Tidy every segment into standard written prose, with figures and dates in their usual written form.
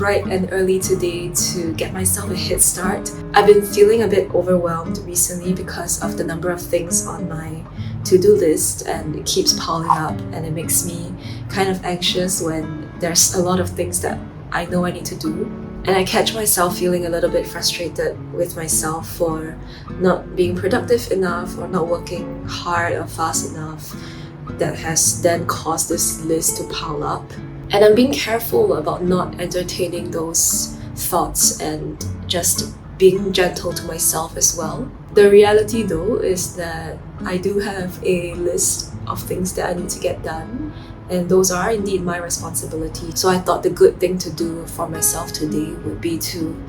bright and early today to get myself a head start. I've been feeling a bit overwhelmed recently because of the number of things on my to-do list, and it keeps piling up, and it makes me kind of anxious when there's a lot of things that I know I need to do. And I catch myself feeling a little bit frustrated with myself for not being productive enough or not working hard or fast enough. That has then caused this list to pile up. And I'm being careful about not entertaining those thoughts and just being gentle to myself as well. The reality though is that I do have a list of things that I need to get done, and those are indeed my responsibility. So I thought the good thing to do for myself today would be to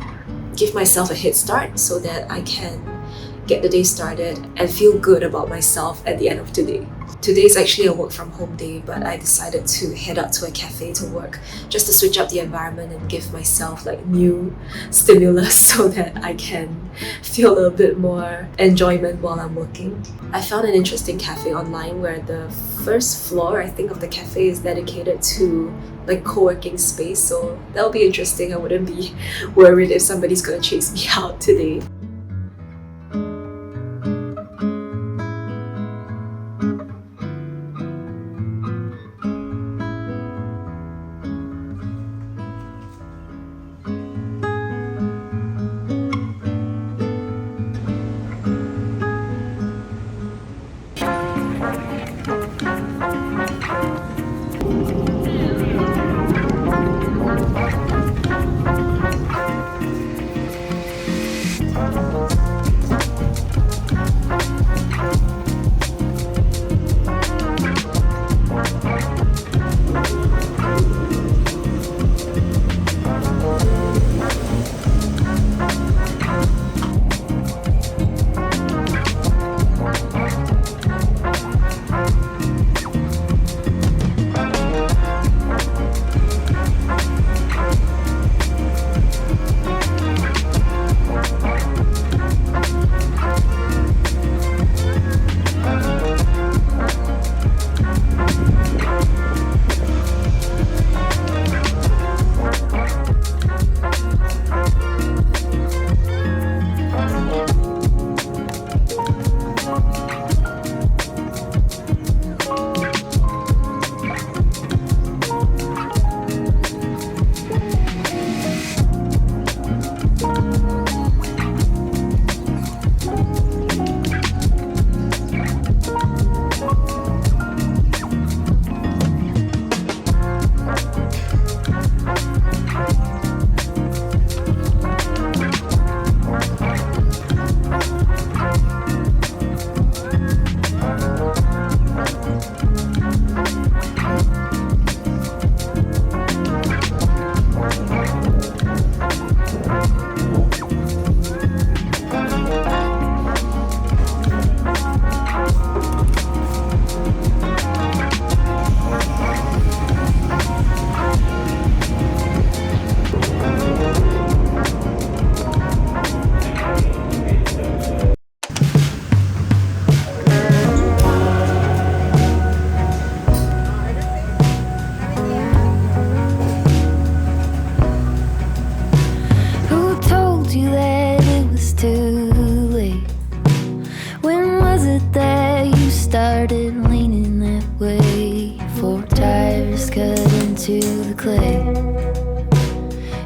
give myself a head start so that I can get the day started and feel good about myself at the end of today. Today is actually a work from home day, but I decided to head out to a cafe to work just to switch up the environment and give myself like new stimulus so that I can feel a bit more enjoyment while I'm working. I found an interesting cafe online where the first floor, I think, of the cafe is dedicated to like co-working space, so that'll be interesting. I wouldn't be worried if somebody's gonna chase me out today.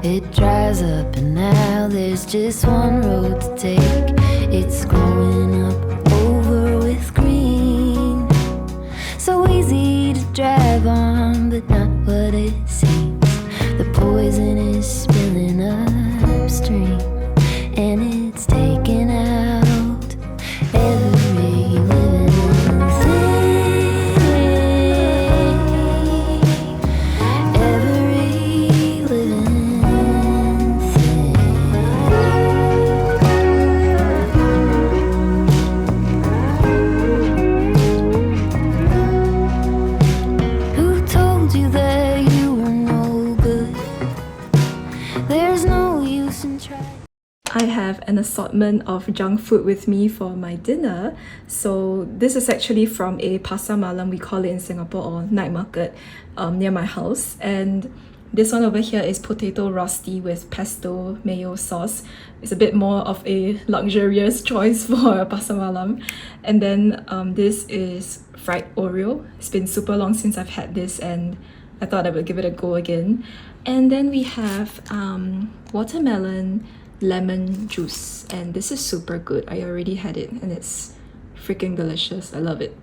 It dries up and now there's just one road to take. It's growing up over with green, so easy to drive on, but not what it seems. The poison is spilling upstream, and it's taking out every living thing, every living thing. Who told you that you were no good? There's no use in trying. I have an assortment of junk food with me for my dinner. So this is actually from a pasar malam, we call it in Singapore, or night market near my house. And This one over here is potato rosti with pesto mayo sauce. It's a bit more of a luxurious choice for a pasar malam. And then this is fried Oreo. It's been super long since I've had this and I thought I would give it a go again. And then we have watermelon lemon juice, and this is super good. I already had it and it's freaking delicious. I love it.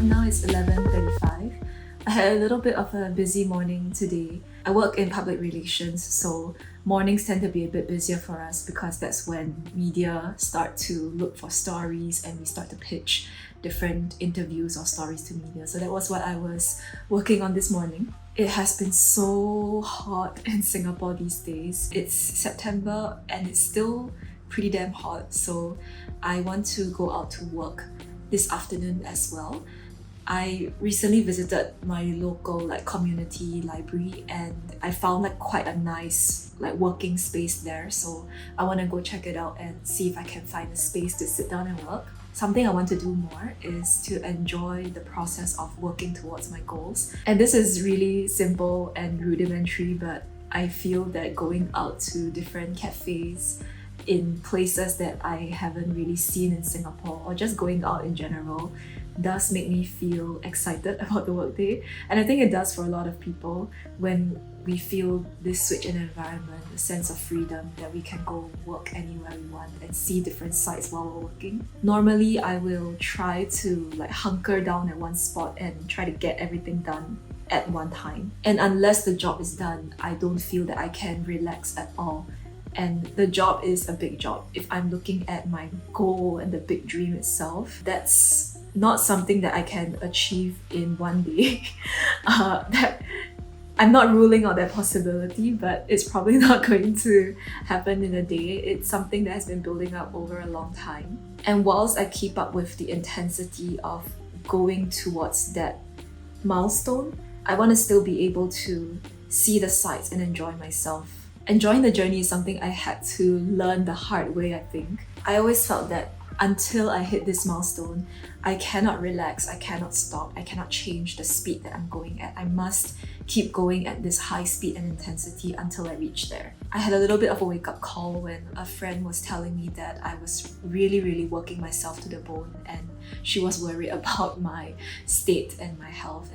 Now it's 11:35. I had a little bit of a busy morning today. I work in public relations, so mornings tend to be a bit busier for us because that's when media start to look for stories and we start to pitch different interviews or stories to media. So that was what I was working on this morning. It has been so hot in Singapore these days. It's September and it's still pretty damn hot, so I want to go out to work this afternoon as well. I recently visited my local community library and I found quite a nice working space there, so I want to go check it out and see if I can find a space to sit down and work. Something I want to do more is to enjoy the process of working towards my goals. And this is really simple and rudimentary, but I feel that going out to different cafes in places that I haven't really seen in Singapore, or just going out in general, does make me feel excited about the workday. And I think it does for a lot of people when we feel this switch in environment, a sense of freedom that we can go work anywhere we want and see different sites while we're working. Normally, I will try to hunker down at one spot and try to get everything done at one time. And unless the job is done, I don't feel that I can relax at all. And the job is a big job. If I'm looking at my goal and the big dream itself, that's not something that I can achieve in one day. I'm not ruling out that possibility, but it's probably not going to happen in a day. It's something that has been building up over a long time. And whilst I keep up with the intensity of going towards that milestone, I want to still be able to see the sights and enjoy myself. Enjoying the journey is something I had to learn the hard way, I think. I always felt that until I hit this milestone, I cannot relax, I cannot stop, I cannot change the speed that I'm going at. I must keep going at this high speed and intensity until I reach there. I had a little bit of a wake-up call when a friend was telling me that I was really working myself to the bone, and she was worried about my state and my health,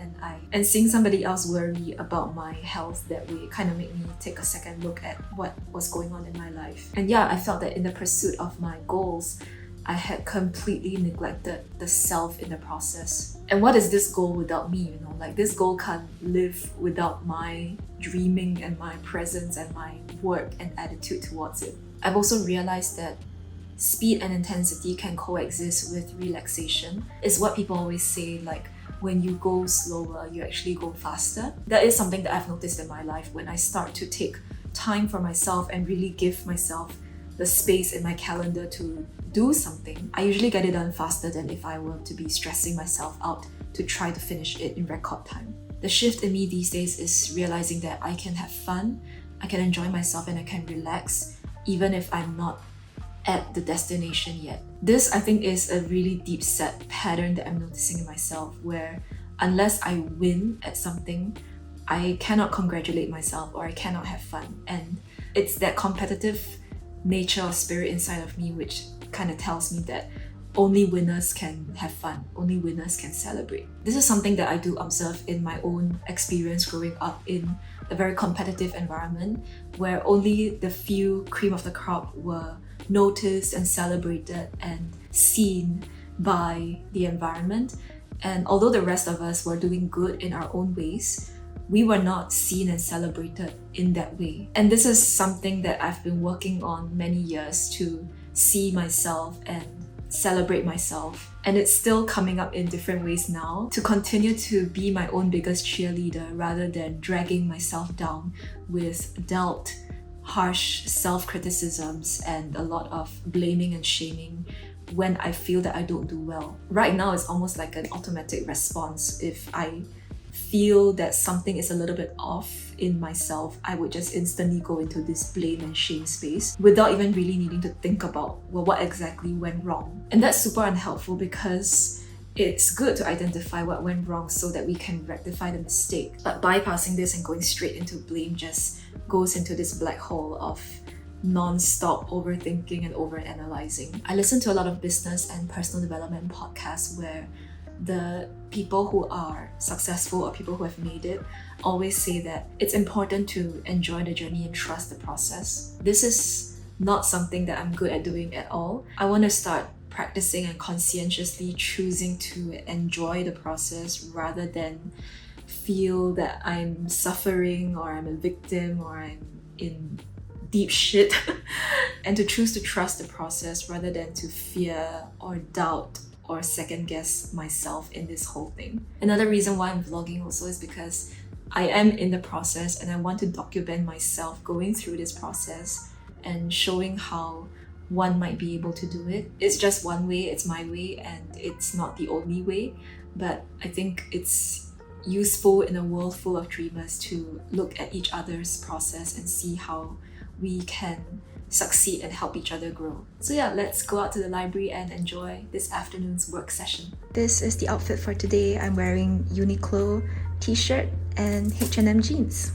and seeing somebody else worry about my health that way kind of made me take a second look at what was going on in my life. And yeah, I felt that in the pursuit of my goals, I had completely neglected the self in the process. And what is this goal without me, you know? This goal can't live without my dreaming and my presence and my work and attitude towards it. I've also realized that speed and intensity can coexist with relaxation. It's what people always say, when you go slower, you actually go faster. That is something that I've noticed in my life when I start to take time for myself and really give myself the space in my calendar to do something. I usually get it done faster than if I were to be stressing myself out to try to finish it in record time. The shift in me these days is realizing that I can have fun, I can enjoy myself, and I can relax even if I'm not at the destination yet. This, I think, is a really deep set pattern that I'm noticing in myself, where unless I win at something, I cannot congratulate myself or I cannot have fun. And it's that competitive nature or spirit inside of me which kind of tells me that only winners can have fun, only winners can celebrate. This is something that I do observe in my own experience growing up in a very competitive environment where only the few cream of the crop were noticed and celebrated and seen by the environment. And although the rest of us were doing good in our own ways, we were not seen and celebrated in that way. And this is something that I've been working on many years to see myself and celebrate myself. And it's still coming up in different ways now to continue to be my own biggest cheerleader rather than dragging myself down with doubt, harsh self-criticisms, and a lot of blaming and shaming when I feel that I don't do well. Right now, it's almost like an automatic response. If I feel that something is a little bit off in myself, I would just instantly go into this blame and shame space without even really needing to think about, well, what exactly went wrong. And that's super unhelpful because it's good to identify what went wrong so that we can rectify the mistake. But bypassing this and going straight into blame just goes into this black hole of non-stop overthinking and overanalyzing. I listen to a lot of business and personal development podcasts where the people who are successful or people who have made it always say that it's important to enjoy the journey and trust the process. This is not something that I'm good at doing at all. I want to start practicing and conscientiously choosing to enjoy the process rather than feel that I'm suffering or I'm a victim or I'm in deep shit and to choose to trust the process rather than to fear or doubt or second guess myself in this whole thing. Another reason why I'm vlogging also is because I am in the process and I want to document myself going through this process and showing how one might be able to do it. It's just one way, it's my way, and it's not the only way, but I think it's useful in a world full of dreamers to look at each other's process and see how we can succeed and help each other grow. So yeah, let's go out to the library and enjoy this afternoon's work session. This is the outfit for today. I'm wearing Uniqlo t-shirt and H&M jeans.